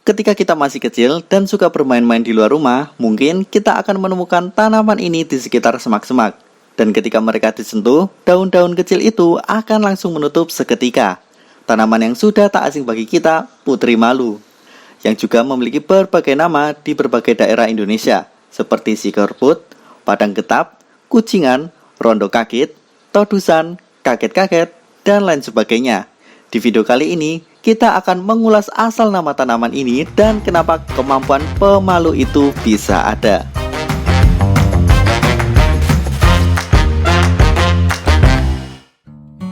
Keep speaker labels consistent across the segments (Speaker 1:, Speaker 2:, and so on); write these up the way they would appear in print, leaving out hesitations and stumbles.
Speaker 1: Ketika kita masih kecil dan suka bermain-main di luar rumah, mungkin kita akan menemukan tanaman ini di sekitar semak-semak. Dan ketika mereka disentuh, daun-daun kecil itu akan langsung menutup seketika. Tanaman yang sudah tak asing bagi kita, putri malu, yang juga memiliki berbagai nama di berbagai daerah Indonesia, seperti sikerput, padang getap, kucingan, rondo kakit, todusan, kaget-kaget, dan lain sebagainya. Di video kali ini, kita akan mengulas asal nama tanaman ini dan kenapa kemampuan pemalu itu bisa ada.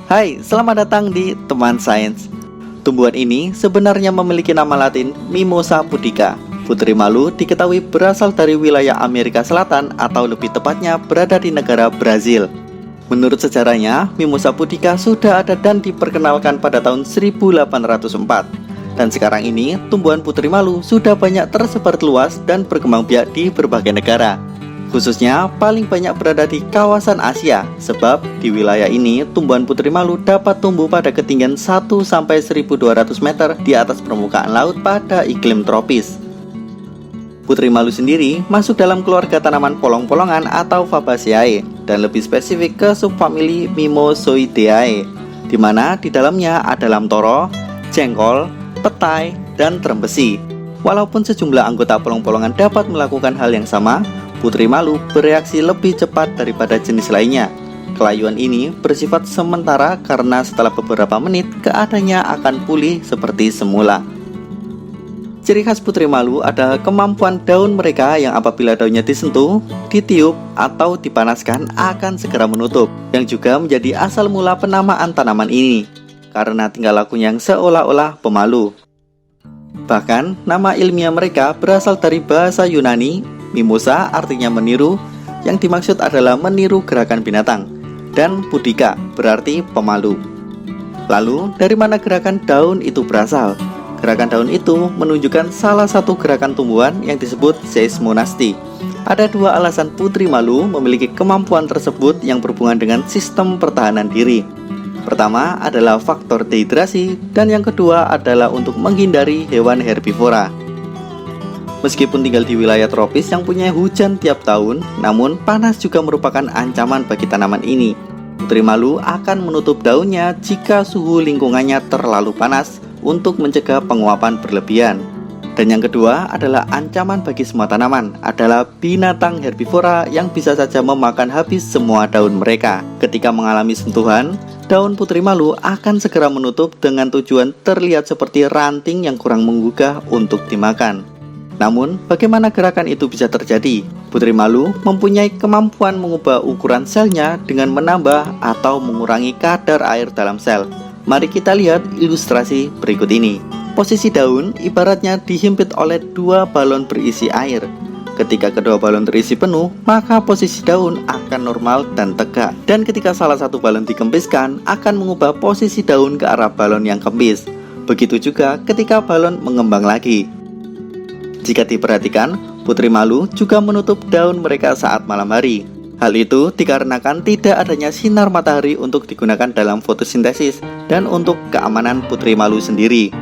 Speaker 1: Hai, selamat datang di Teman Sains. Tumbuhan ini sebenarnya memiliki nama latin Mimosa pudica. Putri malu diketahui berasal dari wilayah Amerika Selatan atau lebih tepatnya berada di negara Brazil. Menurut sejarahnya, Mimosa pudica sudah ada dan diperkenalkan pada tahun 1804. Dan sekarang ini, tumbuhan putri malu sudah banyak tersebar luas dan berkembang biak di berbagai negara. Khususnya, paling banyak berada di kawasan Asia, sebab di wilayah ini, tumbuhan putri malu dapat tumbuh pada ketinggian 1-1200 meter di atas permukaan laut pada iklim tropis. Putri malu sendiri masuk dalam keluarga tanaman polong-polongan atau Fabaceae dan lebih spesifik ke subfamili Mimosoideae, di mana di dalamnya ada lamtoro, jengkol, petai, dan trembesi. Walaupun sejumlah anggota polong-polongan dapat melakukan hal yang sama, putri malu bereaksi lebih cepat daripada jenis lainnya. Kelayuan ini bersifat sementara karena setelah beberapa menit keadaannya akan pulih seperti semula. Ciri khas putri malu adalah kemampuan daun mereka yang apabila daunnya disentuh, ditiup, atau dipanaskan akan segera menutup, yang juga menjadi asal mula penamaan tanaman ini, karena tingkah lakunya yang seolah-olah pemalu. Bahkan, nama ilmiah mereka berasal dari bahasa Yunani, mimosa artinya meniru, yang dimaksud adalah meniru gerakan binatang, dan pudica berarti pemalu. Lalu, dari mana gerakan daun itu berasal? Gerakan daun itu menunjukkan salah satu gerakan tumbuhan yang disebut seismonasti. Ada dua alasan putri malu memiliki kemampuan tersebut yang berhubungan dengan sistem pertahanan diri. Pertama adalah faktor dehidrasi dan yang kedua adalah untuk menghindari hewan herbivora. Meskipun tinggal di wilayah tropis yang punya hujan tiap tahun, namun panas juga merupakan ancaman bagi tanaman ini. Putri malu akan menutup daunnya jika suhu lingkungannya terlalu panas untuk mencegah penguapan berlebihan. Dan yang kedua adalah ancaman bagi semua tanaman adalah binatang herbivora yang bisa saja memakan habis semua daun mereka. Ketika mengalami sentuhan, daun putri malu akan segera menutup dengan tujuan terlihat seperti ranting yang kurang menggugah untuk dimakan. Namun, bagaimana gerakan itu bisa terjadi? Putri malu mempunyai kemampuan mengubah ukuran selnya dengan menambah atau mengurangi kadar air dalam sel. Mari kita lihat ilustrasi berikut ini. Posisi daun ibaratnya dihimpit oleh dua balon berisi air. Ketika kedua balon terisi penuh, maka posisi daun akan normal dan tegak. Dan ketika salah satu balon dikempiskan, akan mengubah posisi daun ke arah balon yang kempis. Begitu juga ketika balon mengembang lagi. Jika diperhatikan, putri malu juga menutup daun mereka saat malam hari. Hal itu dikarenakan tidak adanya sinar matahari untuk digunakan dalam fotosintesis dan untuk keamanan putri malu sendiri.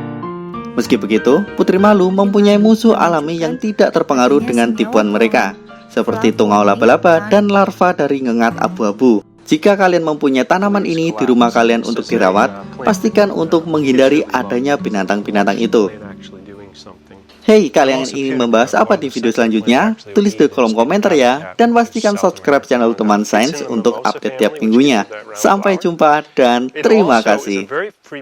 Speaker 1: Meski begitu, putri malu mempunyai musuh alami yang tidak terpengaruh dengan tipuan mereka, seperti tungau laba-laba dan larva dari ngengat abu-abu. Jika kalian mempunyai tanaman ini di rumah kalian untuk dirawat, pastikan untuk menghindari adanya binatang-binatang itu. Hey, kalian ingin membahas apa di video selanjutnya? Tulis di kolom komentar ya. Dan pastikan subscribe channel Teman Sains untuk update tiap minggunya. Sampai jumpa dan terima kasih.